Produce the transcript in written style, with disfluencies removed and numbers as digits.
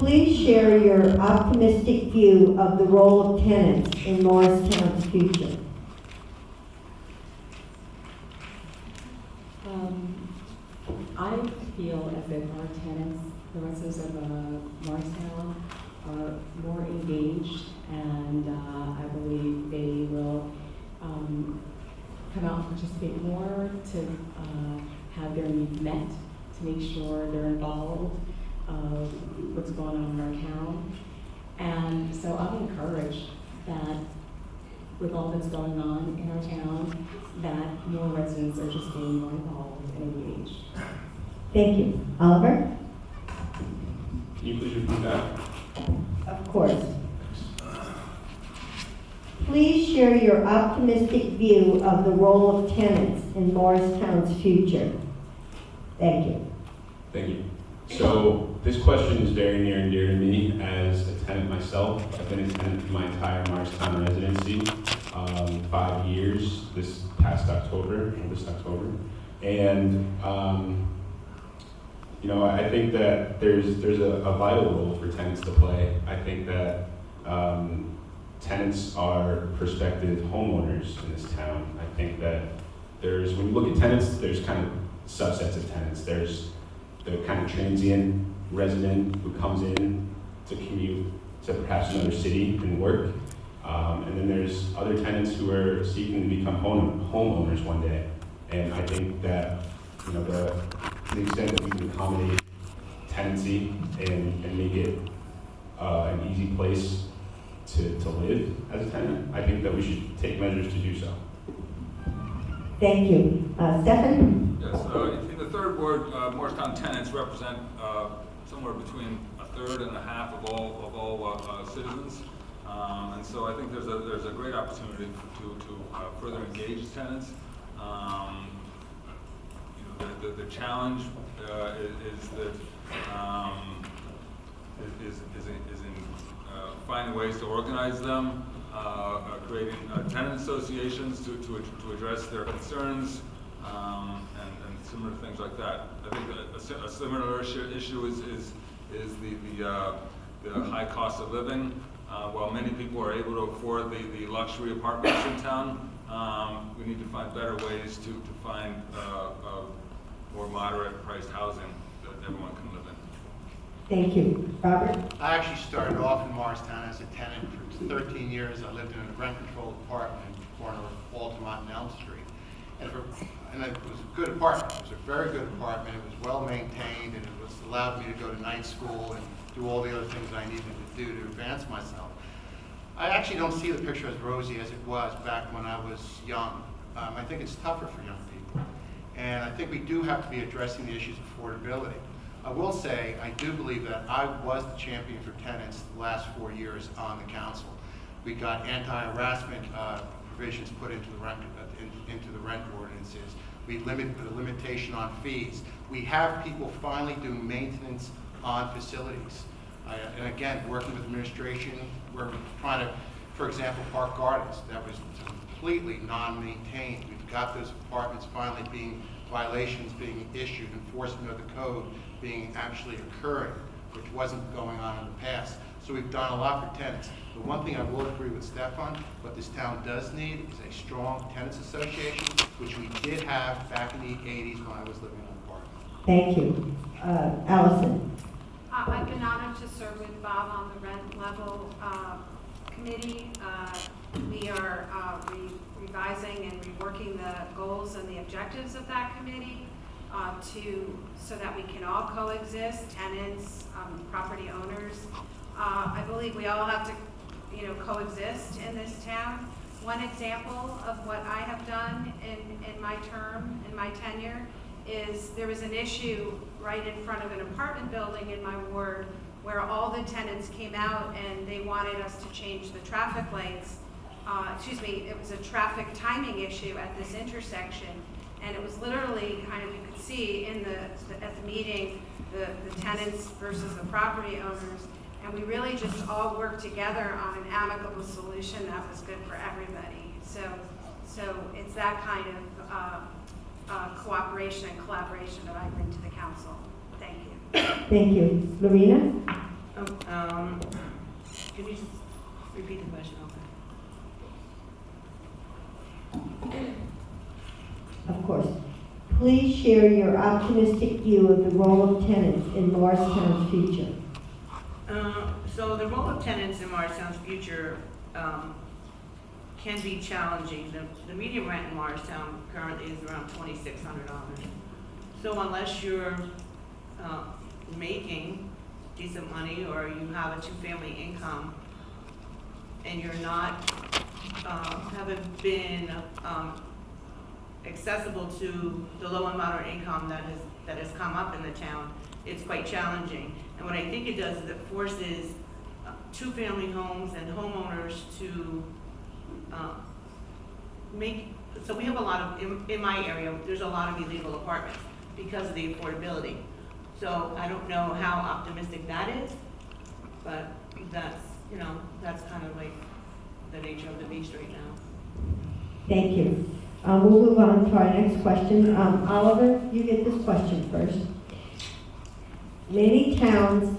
Please share your optimistic view of the role of tenants in Morristown's future. I feel as if our tenants, the residents of Morristown, are more engaged, and I believe they will come out and participate more, to have their needs met, to make sure they're involved what's going on in our town. And so I'm encouraged that with all that's going on in our town, that more residents are just being more involved and engaged. Thank you. Oliver? Can you please repeat that? Of course. Please share your optimistic view of the role of tenants in Morristown's future. Thank you. Thank you. So this question is very near and dear to me as a tenant myself. I've been a tenant for my entire Morristown residency, 5 years this past October, and you know, I think that there's a vital role for tenants to play. I think that tenants are prospective homeowners in this town. I think that when you look at tenants, there's kind of subsets of tenants. There's the kind of transient resident who comes in to commute to perhaps another city and work. And then there's other tenants who are seeking to become homeowners one day. And I think that, you know, to the extent that we can accommodate tenancy and make it an easy place to live as a tenant, I think that we should take measures to do so. Thank you. Stefan? Yes, in the third ward, Morristown tenants represent somewhere between a third and a half of all citizens. And so I think there's a great opportunity to further engage tenants. You know, the challenge is that is in finding ways to organize them, creating tenant associations to address their concerns, and similar things like that. I think that a similar issue is the high cost of living. While many people are able to afford the luxury apartments in town, we need to find better ways to find more moderate priced housing that everyone can live in. Thank you. Robert? I actually started off in Morristown as a tenant for 13 years. I lived in a rent-controlled apartment in the corner of Altamont and Elm Street. And it was a good apartment. It was a very good apartment. It was well maintained, and it was allowed me to go to night school and do all the other things I needed to do to advance myself. I actually don't see the picture as rosy as it was back when I was young. I think it's tougher for young people. And I think we do have to be addressing the issues of affordability. I will say, I do believe that I was the champion for tenants the last 4 years on the council. We got anti-harassment provisions put into the rent ordinances. We put a limitation on fees. We have people finally doing maintenance on facilities. And again, working with administration, we're trying to, for example, Park Gardens, that was completely non-maintained. We've got those apartments finally violations being issued, enforcement of the code being actually occurring, which wasn't going on in the past. So we've done a lot for tenants. The one thing I will agree with Stefan, what this town does need is a strong tenants association, which we did have back in the 80s when I was living in an apartment. Thank you. Alison? I've been honored to serve with Bob on the rent level committee. We are revising and reworking the goals and the objectives of that committee so that we can all coexist, tenants, property owners. I believe we all have to, coexist in this town. One example of what I have done in my term, in my tenure, is there was an issue right in front of an apartment building in my ward where all the tenants came out and they wanted us to change the traffic lights. It was a traffic timing issue at this intersection, and it was literally kind of, you could see at the meeting, the tenants versus the property owners, and we really just all worked together on an amicable solution that was good for everybody. So it's that kind of cooperation and collaboration that I bring to the council. Thank you. Thank you. Lorena? Can you just repeat the question? Of course. Please share your optimistic view of the role of tenants in Morristown's future. So the role of tenants in Morristown's future can be challenging. The median rent in Morristown currently is around $2,600. So unless you're making decent money or you have a two-family income and you're not, haven't been accessible to the low and moderate income that has come up in the town, it's quite challenging. And what I think it does is it forces two-family homes and homeowners to so we have a lot of, in my area, there's a lot of illegal apartments because of the affordability. So I don't know how optimistic that is, but that's, that's kind of like the nature of the beast right now. Thank you. We'll move on to our next question. Oliver, you get this question first. Many towns